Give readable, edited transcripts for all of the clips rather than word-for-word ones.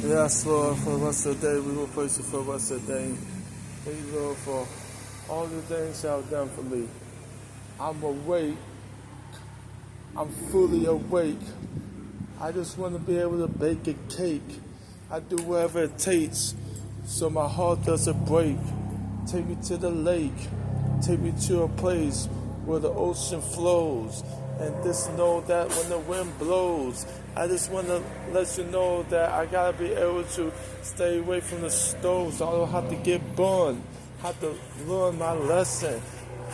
Yes, Lord, for the rest of the day, we will praise you for the rest of the day. Thank you, Lord, for all the things you have done for me. I'm awake. I'm fully awake. I just want to be able to bake a cake. I do whatever it takes so my heart doesn't break. Take me to the lake. Take me to a place where the ocean flows. And just know that when the wind blows, I just want to let you know that I got to be able to stay away from the stoves. I don't have to get burned. I have to learn my lesson.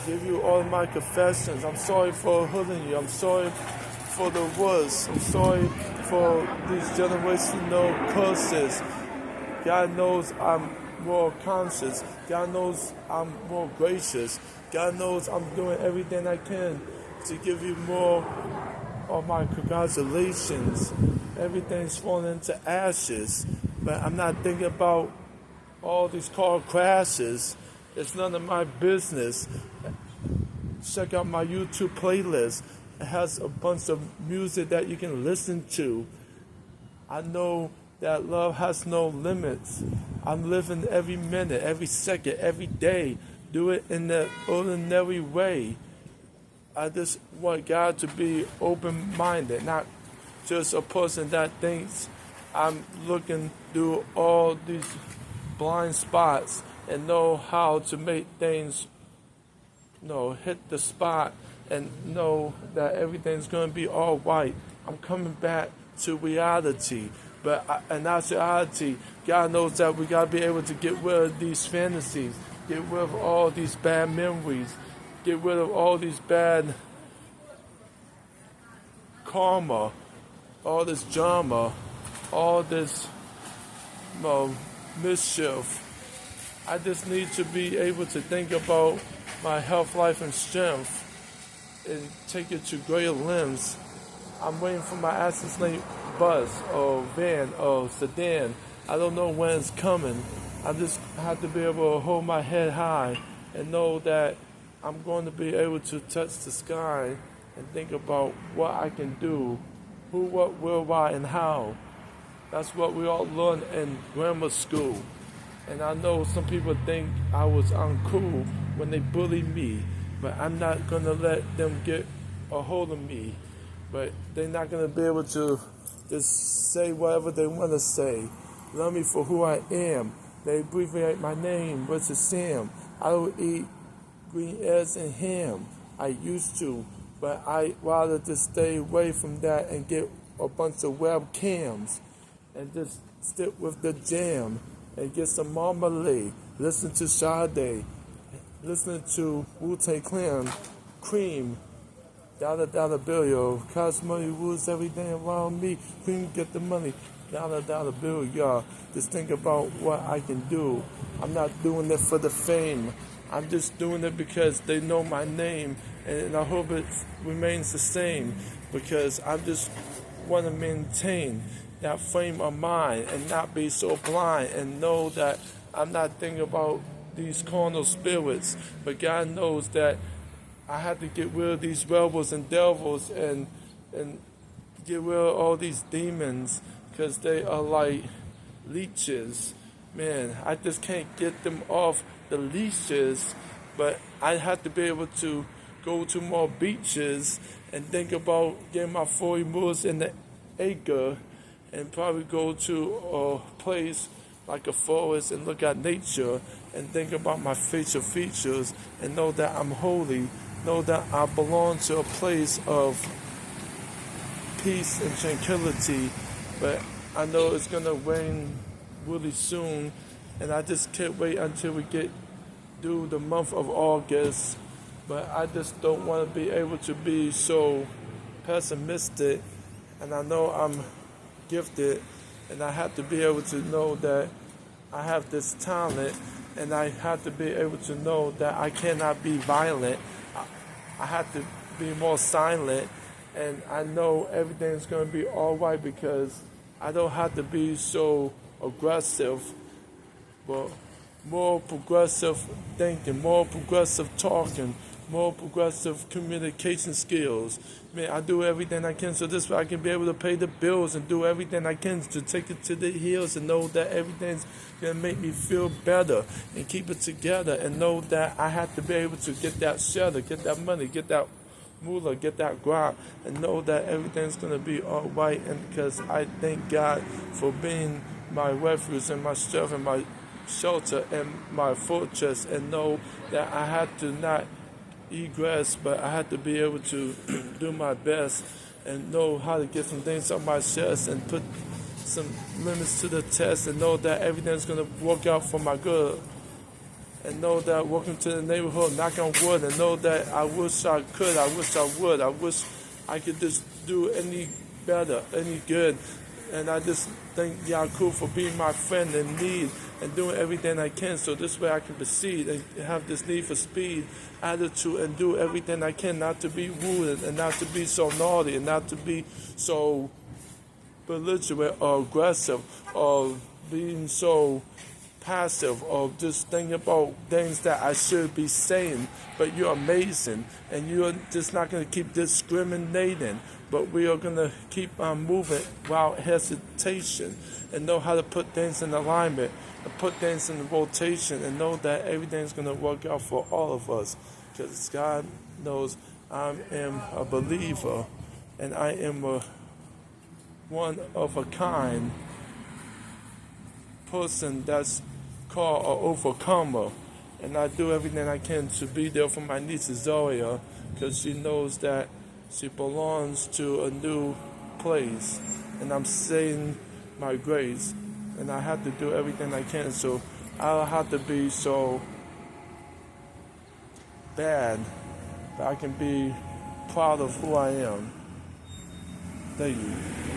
Give you all my confessions. I'm sorry for hurting you. I'm sorry for the worst. I'm sorry for these generational curses. God knows I'm more conscious. God knows I'm more gracious. God knows I'm doing everything I can to give you more of my congratulations. Everything's falling into ashes. But I'm not thinking about all these car crashes. It's none of my business. Check out my YouTube playlist. It has a bunch of music that you can listen to. I know that love has no limits. I'm living every minute, every second, every day. Do it in the ordinary way. I just want God to be open-minded, not just a person that thinks I'm looking through all these blind spots and know how to make things, hit the spot and know that everything's going to be all right. I'm coming back to reality. And that's reality. God knows that we got to be able to get rid of these fantasies, get rid of all these bad memories, get rid of all these bad karma, all this drama, all this mischief. I just need to be able to think about my health, life, and strength and take it to greater limbs. I'm waiting for my assassinate bus or van or sedan. I don't know when it's coming. I just have to be able to hold my head high and know that I'm going to be able to touch the sky and think about what I can do, who, what, where, why, and how. That's what we all learn in grammar school. And I know some people think I was uncool when they bullied me, but I'm not going to let them get a hold of me. But they're not going to be able to just say whatever they want to say. Love me for who I am. They abbreviate my name, which is Sam. I don't eat green eggs and ham. I used to, but I rather just stay away from that and get a bunch of webcams and just stick with the jam and get some marmalade. Listen to Sade. Listen to Wu-Tang Clan, Cream. Dollar bill, yo. Cause money rules everything around me. Cream get the money. Dollar bill, y'all. Just think about what I can do. I'm not doing it for the fame. I'm just doing it because they know my name. And I hope it remains the same. Because I just want to maintain that frame of mind and not be so blind and know that I'm not thinking about these carnal spirits. But God knows that I have to get rid of these rebels and devils and get rid of all these demons because they are like leeches. Man, I just can't get them off the leashes, but I have to be able to go to more beaches and think about getting my 40 moors in the acre and probably go to a place like a forest and look at nature and think about my facial features and know that I'm holy. Know that I belong to a place of peace and tranquility, but I know it's going to rain really soon, and I just can't wait until we get through the month of August, but I just don't want to be able to be so pessimistic, and I know I'm gifted, and I have to be able to know that I have this talent, and I have to be able to know that I cannot be violent. I have to be more silent, and I know everything's going to be all right because I don't have to be so aggressive, but more progressive thinking, more progressive talking, more progressive communication skills. Man, I do everything I can so this way I can be able to pay the bills and do everything I can to take it to the hills and know that everything's going to make me feel better and keep it together and know that I have to be able to get that shelter, get that money, get that moolah, get that grind, and know that everything's going to be all right. And because I thank God for being my refuge and my strength and my shelter and my fortress, and know that I had to not egress, but I had to be able to do my best and know how to get some things on my chest and put some limits to the test and know that everything's going to work out for my good. And know that walking to the neighborhood, knock on wood, and know that I wish I could, I wish I would, I wish I could just do any better, any good. And I just thank Yaakov for being my friend in need and doing everything I can so this way I can proceed and have this need for speed, attitude, and do everything I can not to be rude and not to be so naughty and not to be so belligerent or aggressive or being so passive or just thinking about things that I should be saying. But you're amazing and you're just not going to keep discriminating, but we are going to keep on moving without hesitation and know how to put things in alignment and put things in rotation and know that everything's going to work out for all of us because God knows I am a believer and I am a one of a kind person that's called an overcomer, and I do everything I can to be there for my niece Zoya because she knows that she belongs to a new place, and I'm saying my grace, and I have to do everything I can, so I don't have to be so bad that I can be proud of who I am. Thank you.